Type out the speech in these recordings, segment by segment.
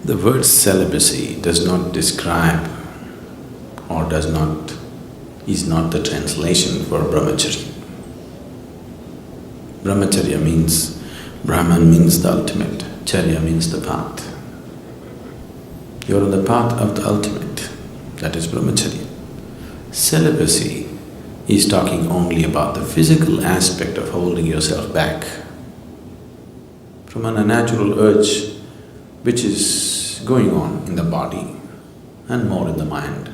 The word celibacy does not describe or is not the translation for Brahmacharya. Brahmacharya means, Brahman means the ultimate, Charya means the path. You're on the path of the ultimate, that is Brahmacharya. Celibacy is talking only about the physical aspect of holding yourself back from an unnatural urge which is going on in the body and more in the mind.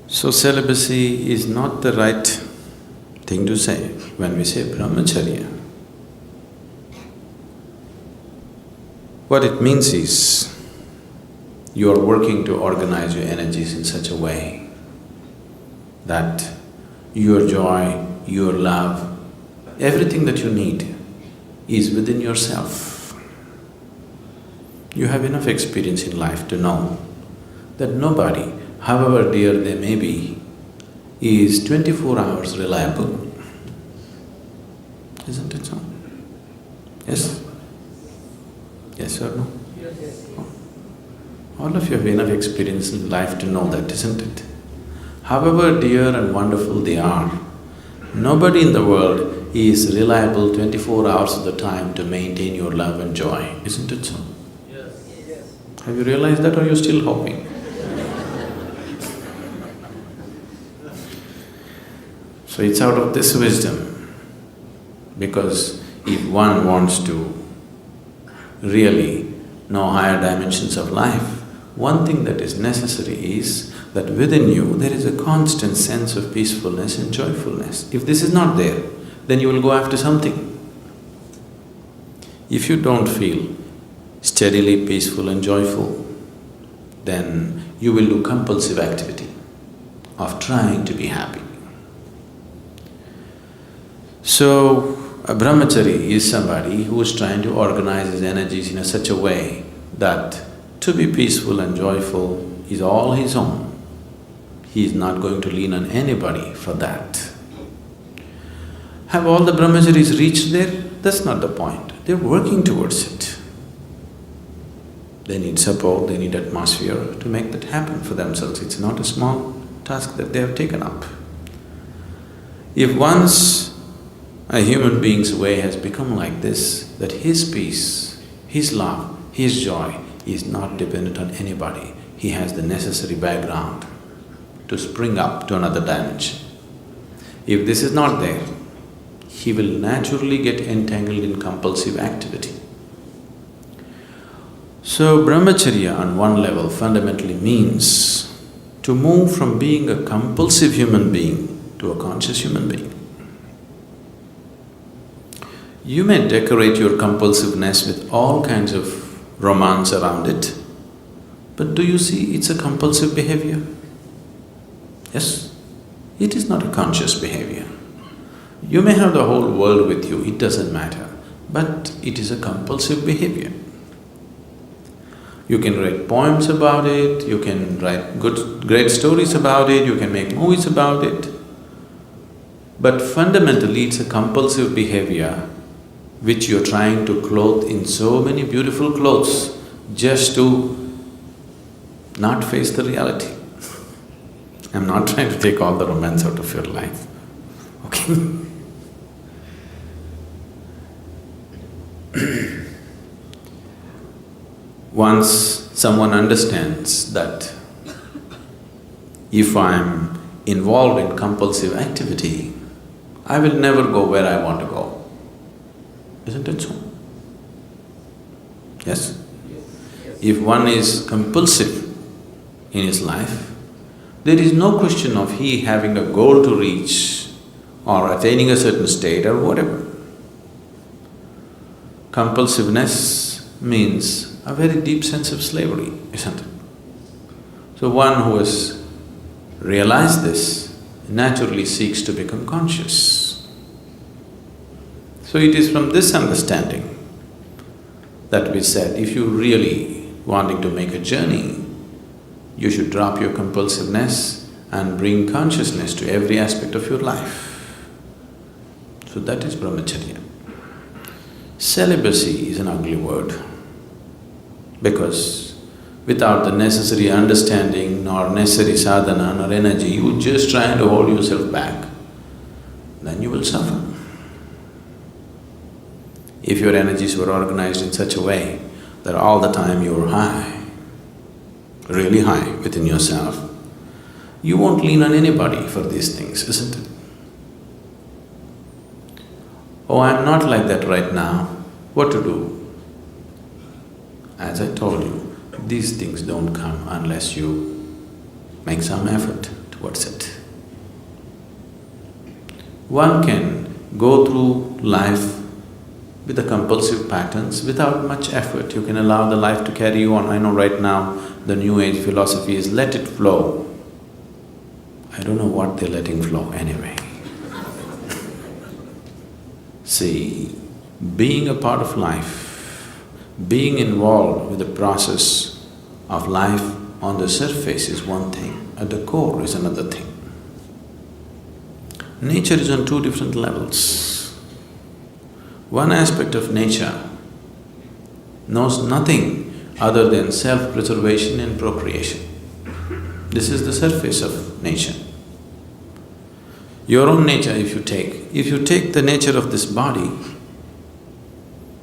So celibacy is not the right thing to say when we say Brahmacharya. What it means is, you are working to organize your energies in such a way that your joy, your love, everything that you need is within yourself. You have enough experience in life to know that nobody, however dear they may be, is 24 hours reliable. Isn't it so? Yes? Yes or no? Yes. All of you have enough experience in life to know that, isn't it? However dear and wonderful they are, nobody in the world is reliable 24 hours of the time to maintain your love and joy, isn't it so? Yes. Have you realized that, or are you still hoping? So it's out of this wisdom, because if one wants to really know higher dimensions of life, one thing that is necessary is that within you there is a constant sense of peacefulness and joyfulness. If this is not there, then you will go after something. If you don't feel steadily peaceful and joyful, then you will do compulsive activity of trying to be happy. So, a brahmachari is somebody who is trying to organize his energies in such a way that to be peaceful and joyful is all his own. He is not going to lean on anybody for that. Have all the brahmacharis reached there? That's not the point. They're working towards it. They need support, they need atmosphere to make that happen for themselves. It's not a small task that they have taken up. If once a human being's way has become like this, that his peace, his love, his joy is not dependent on anybody, he has the necessary background to spring up to another dimension. If this is not there, he will naturally get entangled in compulsive activity. So Brahmacharya on one level fundamentally means to move from being a compulsive human being to a conscious human being. You may decorate your compulsiveness with all kinds of romance around it, but do you see it's a compulsive behavior? Yes? It is not a conscious behavior. You may have the whole world with you, it doesn't matter, but it is a compulsive behavior. You can write poems about it, you can write great stories about it, you can make movies about it, but fundamentally it's a compulsive behavior which you're trying to clothe in so many beautiful clothes just to not face the reality. I'm not trying to take all the romance out of your life, okay? Once someone understands that if I'm involved in compulsive activity, I will never go where I want to go. Isn't it so? Yes? If one is compulsive in his life, there is no question of he having a goal to reach or attaining a certain state or whatever. Compulsiveness means a very deep sense of slavery, isn't it? So one who has realized this naturally seeks to become conscious. So it is from this understanding that we said, if you really wanting to make a journey, you should drop your compulsiveness and bring consciousness to every aspect of your life. So that is Brahmacharya. Celibacy is an ugly word because without the necessary understanding nor necessary sadhana nor energy, you just trying to hold yourself back, then you will suffer. If your energies were organized in such a way that all the time you're high, really high within yourself, you won't lean on anybody for these things, isn't it? Oh, I'm not like that right now. What to do? As I told you, these things don't come unless you make some effort towards it. One can go through life with the compulsive patterns without much effort. You can allow the life to carry you on. I know right now the new age philosophy is let it flow. I don't know what they're letting flow anyway. See, being a part of life, being involved with the process of life on the surface is one thing, at the core is another thing. Nature is on two different levels. One aspect of nature knows nothing other than self-preservation and procreation. This is the surface of nature. Your own nature if you take the nature of this body,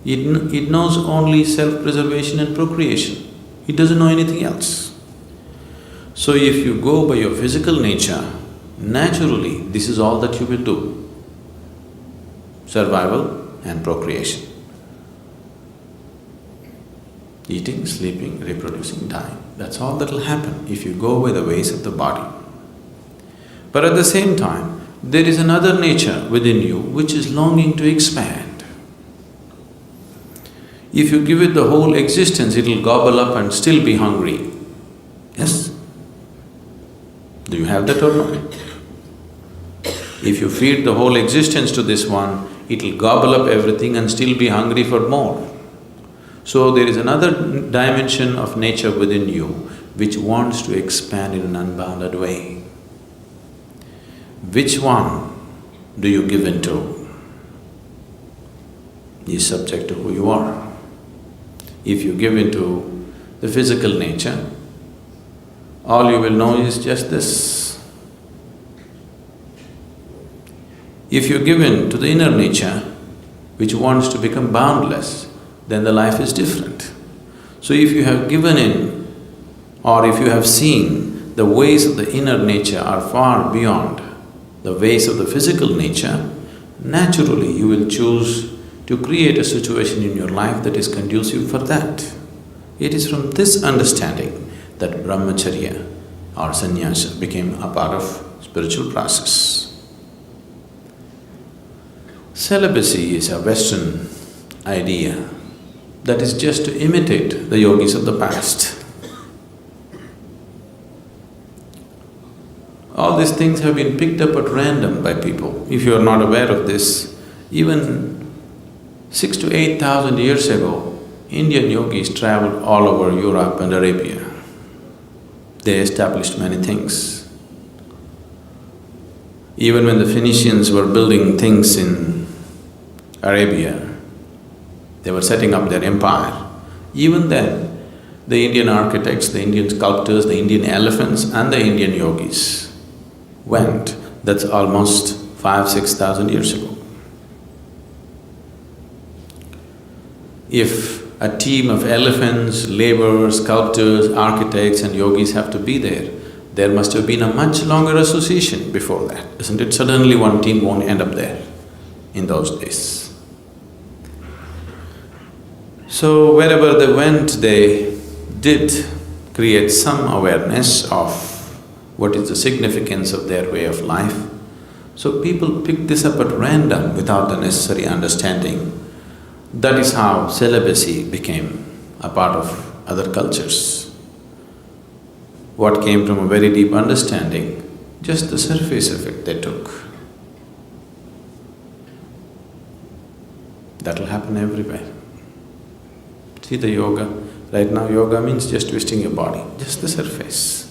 it knows only self-preservation and procreation. It doesn't know anything else. So if you go by your physical nature, naturally this is all that you will do. Survival and procreation. Eating, sleeping, reproducing, dying. That's all that will happen if you go by the ways of the body. But at the same time, there is another nature within you which is longing to expand. If you give it the whole existence, it will gobble up and still be hungry. Yes? Do you have that or not? If you feed the whole existence to this one, it will gobble up everything and still be hungry for more. So there is another dimension of nature within you which wants to expand in an unbounded way. Which one do you give into is subject to who you are. If you give into the physical nature, all you will know is just this. If you give in to the inner nature, which wants to become boundless, then the life is different. So if you have given in, or if you have seen the ways of the inner nature are far beyond the ways of the physical nature, naturally you will choose to create a situation in your life that is conducive for that. It is from this understanding that Brahmacharya or sannyasa became a part of spiritual process. Celibacy is a Western idea that is just to imitate the yogis of the past. All these things have been picked up at random by people. If you are not aware of this, even 6,000 to 8,000 years ago, Indian yogis traveled all over Europe and Arabia. They established many things. Even when the Phoenicians were building things in Arabia, they were setting up their empire. Even then, the Indian architects, the Indian sculptors, the Indian elephants and the Indian yogis went. That's almost 5,000–6,000 years ago. If a team of elephants, laborers, sculptors, architects and yogis have to be there, there must have been a much longer association before that, isn't it? Suddenly one team won't end up there in those days. So wherever they went, they did create some awareness of what is the significance of their way of life. So people picked this up at random without the necessary understanding. That is how celibacy became a part of other cultures. What came from a very deep understanding, just the surface of it they took. That'll happen everywhere. See the yoga, right now yoga means just twisting your body, just the surface.